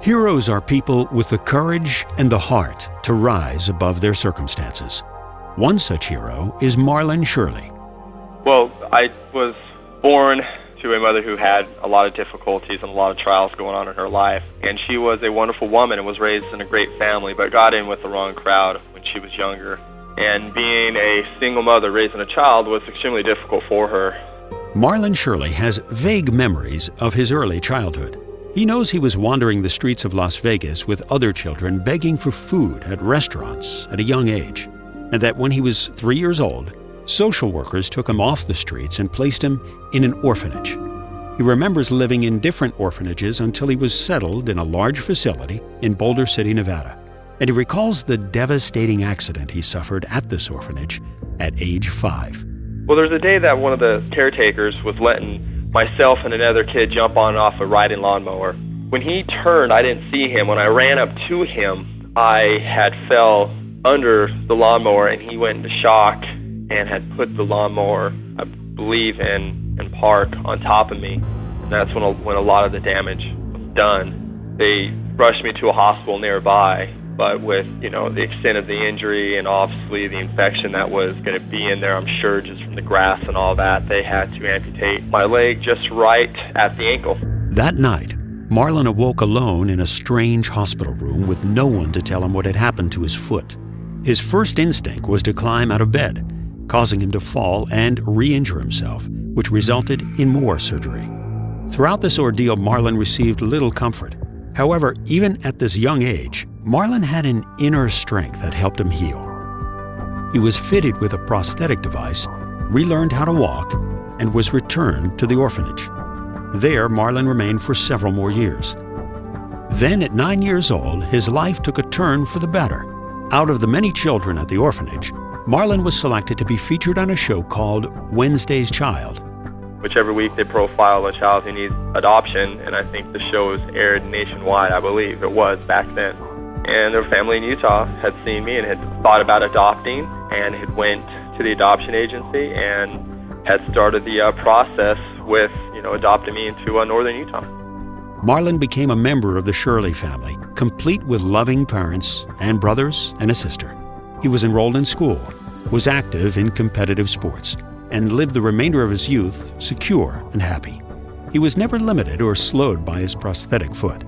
Heroes are people with the courage and the heart to rise above their circumstances. One such hero is Marlon Shirley. Well, I was born to a mother who had a lot of difficulties and a lot of trials going on in her life. And she was a wonderful woman and was raised in a great family, but got in with the wrong crowd when she was younger. And being a single mother raising a child was extremely difficult for her. Marlon Shirley has vague memories of his early childhood. He knows he was wandering the streets of Las Vegas with other children begging for food at restaurants at a young age, and that when he was 3 years old, social workers took him off the streets and placed him in an orphanage. He remembers living in different orphanages until he was settled in a large facility in Boulder City, Nevada. And he recalls the devastating accident he suffered at this orphanage at age 5. Well, there's a day that one of the caretakers was letting myself and another kid jump on and off a riding lawnmower. When he turned, I didn't see him. When I ran up to him, I had fell under the lawnmower, and he went into shock and had put the lawnmower, I believe, in park on top of me. And that's when a lot of the damage was done. They rushed me to a hospital nearby, but with, the extent of the injury and obviously the infection that was going to be in there, I'm sure, just from the grass and all that, they had to amputate my leg just right at the ankle. That night, Marlon awoke alone in a strange hospital room with no one to tell him what had happened to his foot. His first instinct was to climb out of bed, causing him to fall and re-injure himself, which resulted in more surgery. Throughout this ordeal, Marlon received little comfort. However, even at this young age, Marlon had an inner strength that helped him heal. He was fitted with a prosthetic device, relearned how to walk, and was returned to the orphanage. There, Marlon remained for several more years. Then, at 9 years old, his life took a turn for the better. Out of the many children at the orphanage, Marlon was selected to be featured on a show called Wednesday's Child. Whichever week they profile a child who needs adoption, and I think the show was aired nationwide, I believe it was back then. And their family in Utah had seen me and had thought about adopting, and had went to the adoption agency and had started the process with, adopting me into northern Utah. Marlon became a member of the Shirley family, complete with loving parents and brothers and a sister. He was enrolled in school, was active in competitive sports, and lived the remainder of his youth secure and happy. He was never limited or slowed by his prosthetic foot.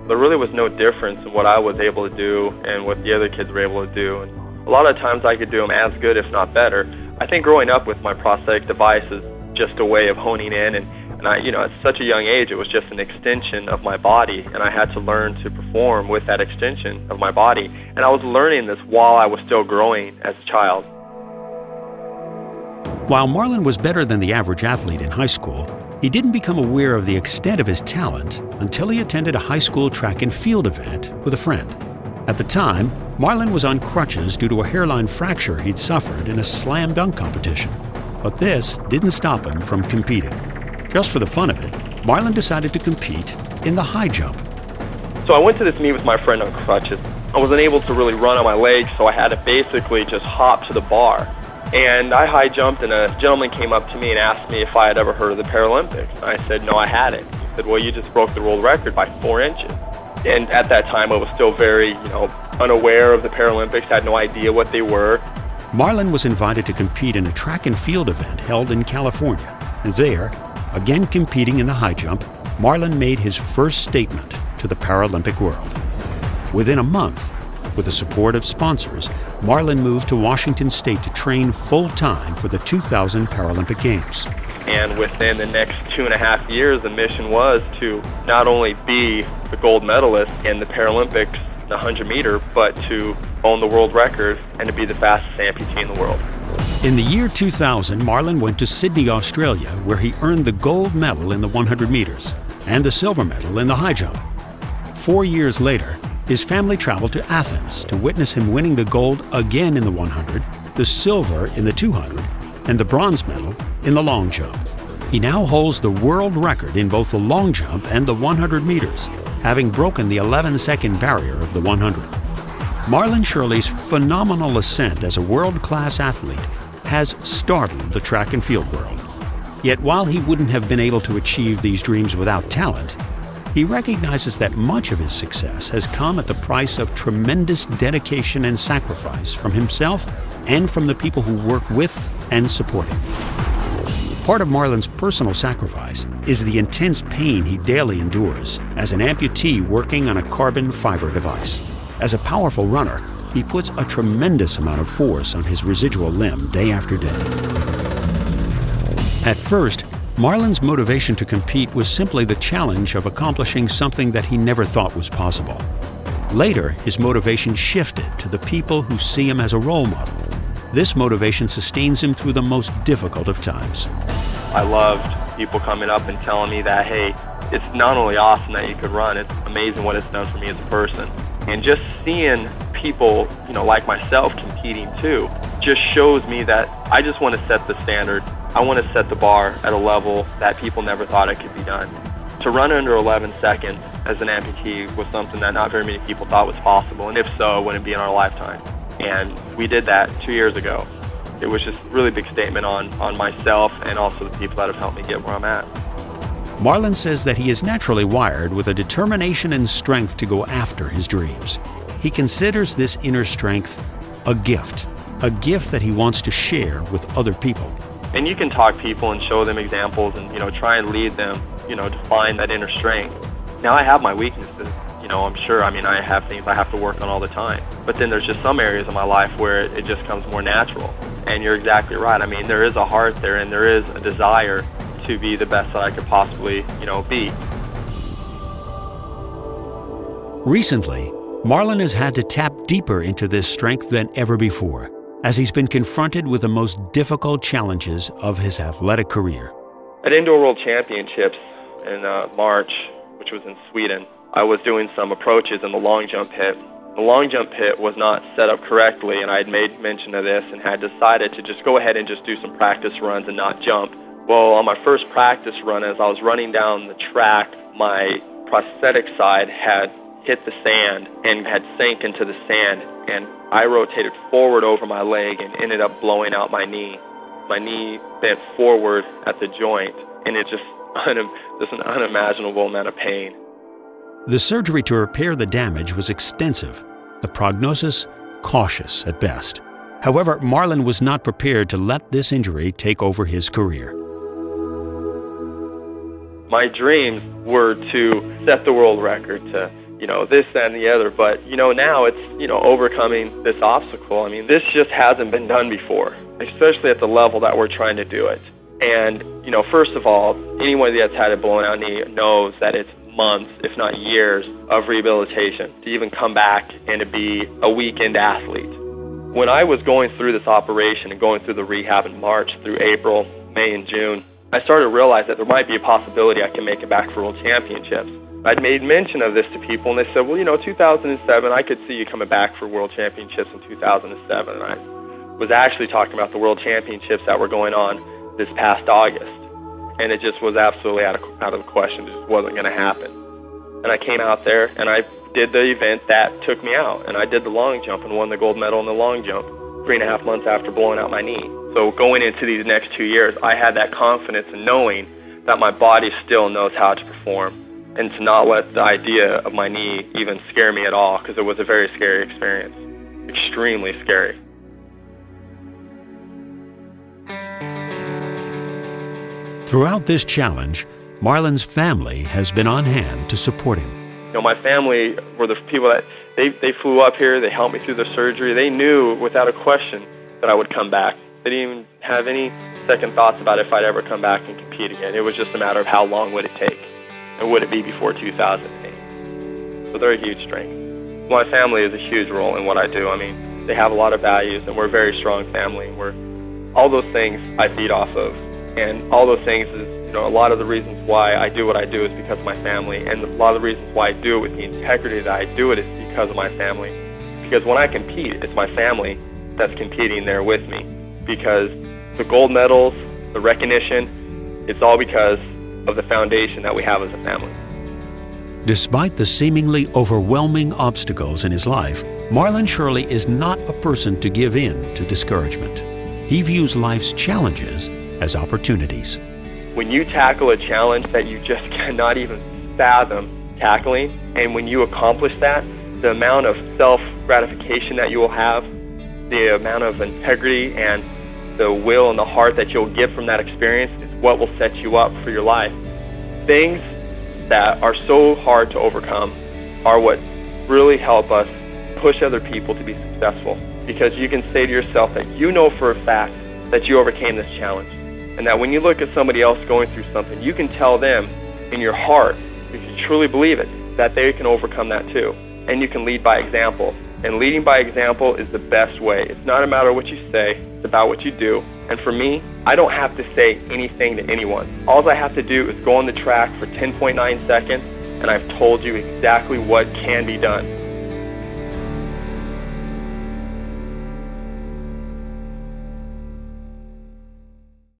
There really was no difference in what I was able to do and what the other kids were able to do. And a lot of times I could do them as good, if not better. I think growing up with my prosthetic device is just a way of honing in, and I, at such a young age, it was just an extension of my body, and I had to learn to perform with that extension of my body. And I was learning this while I was still growing as a child. While Marlon was better than the average athlete in high school, he didn't become aware of the extent of his talent until he attended a high school track and field event with a friend. At the time, Marlon was on crutches due to a hairline fracture he'd suffered in a slam dunk competition. But this didn't stop him from competing. Just for the fun of it, Marlon decided to compete in the high jump. So I went to this meet with my friend on crutches. I wasn't able to really run on my legs, so I had to basically just hop to the bar. And I high jumped, and a gentleman came up to me and asked me if I had ever heard of the Paralympics. And I said, no, I hadn't. He said, well, you just broke the world record by 4 inches. And at that time, I was still very, unaware of the Paralympics, had no idea what they were. Marlon was invited to compete in a track and field event held in California. And there, again competing in the high jump, Marlon made his first statement to the Paralympic world. Within a month, with the support of sponsors, Marlon moved to Washington State to train full-time for the 2000 Paralympic Games. And within the next 2.5 years, the mission was to not only be the gold medalist in the Paralympics, the 100-meter, but to own the world record and to be the fastest amputee in the world. In the year 2000, Marlon went to Sydney, Australia, where he earned the gold medal in the 100 meters and the silver medal in the high jump. 4 years later, his family traveled to Athens to witness him winning the gold again in the 100, the silver in the 200, and the bronze medal in the long jump. He now holds the world record in both the long jump and the 100 meters, having broken the 11-second barrier of the 100. Marlon Shirley's phenomenal ascent as a world-class athlete has startled the track and field world. Yet while he wouldn't have been able to achieve these dreams without talent, He recognizes that much of his success has come at the price of tremendous dedication and sacrifice from himself and from the people who work with and support him. Part of Marlon's personal sacrifice is the intense pain he daily endures as an amputee working on a carbon fiber device. As a powerful runner, he puts a tremendous amount of force on his residual limb day after day. At first, Marlon's motivation to compete was simply the challenge of accomplishing something that he never thought was possible. Later, his motivation shifted to the people who see him as a role model. This motivation sustains him through the most difficult of times. I loved people coming up and telling me that, hey, it's not only awesome that you could run, it's amazing what it's done for me as a person. And just seeing people, like myself competing too, just shows me that I just want to set the standard. I want to set the bar at a level that people never thought it could be done. To run under 11 seconds as an amputee was something that not very many people thought was possible, and if so, it wouldn't be in our lifetime. And we did that 2 years ago. It was just a really big statement on myself and also the people that have helped me get where I'm at. Marlon says that he is naturally wired with a determination and strength to go after his dreams. He considers this inner strength a gift that he wants to share with other people. And you can talk people and show them examples and, try and lead them, to find that inner strength. Now I have my weaknesses, I'm sure. I have things I have to work on all the time. But then there's just some areas of my life where it just comes more natural. And you're exactly right. There is a heart there and there is a desire to be the best that I could possibly, be. Recently, Marlon has had to tap deeper into this strength than ever before, as he's been confronted with the most difficult challenges of his athletic career. At Indoor World Championships in March, which was in Sweden, I was doing some approaches in the long jump pit. The long jump pit was not set up correctly, and I had made mention of this and had decided to just go ahead and just do some practice runs and not jump. Well, on my first practice run, as I was running down the track, my prosthetic side had hit the sand and had sank into the sand, and I rotated forward over my leg and ended up blowing out my knee. My knee bent forward at the joint, and it just an unimaginable amount of pain. The surgery to repair the damage was extensive, the prognosis cautious at best. However, Marlon was not prepared to let this injury take over his career. My dreams were to set the world record, to this, that, and the other, but, now it's, overcoming this obstacle. This just hasn't been done before, especially at the level that we're trying to do it. And, first of all, anyone that's had a blown out knee knows that it's months, if not years, of rehabilitation to even come back and to be a weekend athlete. When I was going through this operation and going through the rehab in March through April, May, and June, I started to realize that there might be a possibility I can make it back for World Championships. I'd made mention of this to people, and they said, well, 2007, I could see you coming back for World Championships in 2007. And I was actually talking about the World Championships that were going on this past August. And it just was absolutely out of the question. It just wasn't going to happen. And I came out there, and I did the event that took me out. And I did the long jump and won the gold medal in the long jump 3.5 months after blowing out my knee. So going into these next 2 years, I had that confidence in knowing that my body still knows how to perform, and to not let the idea of my knee even scare me at all, because it was a very scary experience, extremely scary. Throughout this challenge, Marlon's family has been on hand to support him. My family were the people that they flew up here, they helped me through the surgery. They knew without a question that I would come back. They didn't even have any second thoughts about if I'd ever come back and compete again. It was just a matter of how long would it take, and would it be before 2008. So they're a huge strength. My family is a huge role in what I do. They have a lot of values, and we're a very strong family. All those things I feed off of. And all those things is, a lot of the reasons why I do what I do is because of my family. And a lot of the reasons why I do it with the integrity that I do it is because of my family. Because when I compete, it's my family that's competing there with me. Because the gold medals, the recognition, it's all because of the foundation that we have as a family. Despite the seemingly overwhelming obstacles in his life, Marlon Shirley is not a person to give in to discouragement. He views life's challenges as opportunities. When you tackle a challenge that you just cannot even fathom, tackling. And when you accomplish that, the amount of self-gratification that you will have, the amount of integrity and the will and the heart that you'll get from that experience is what will set you up for your life. Things that are so hard to overcome are what really help us push other people to be successful, because you can say to yourself that you know for a fact that you overcame this challenge, and that when you look at somebody else going through something, you can tell them in your heart, if you truly believe it, that they can overcome that too. And you can lead by example. And leading by example is the best way. It's not a matter of what you say, it's about what you do. And for me, I don't have to say anything to anyone. All I have to do is go on the track for 10.9 seconds, and I've told you exactly what can be done.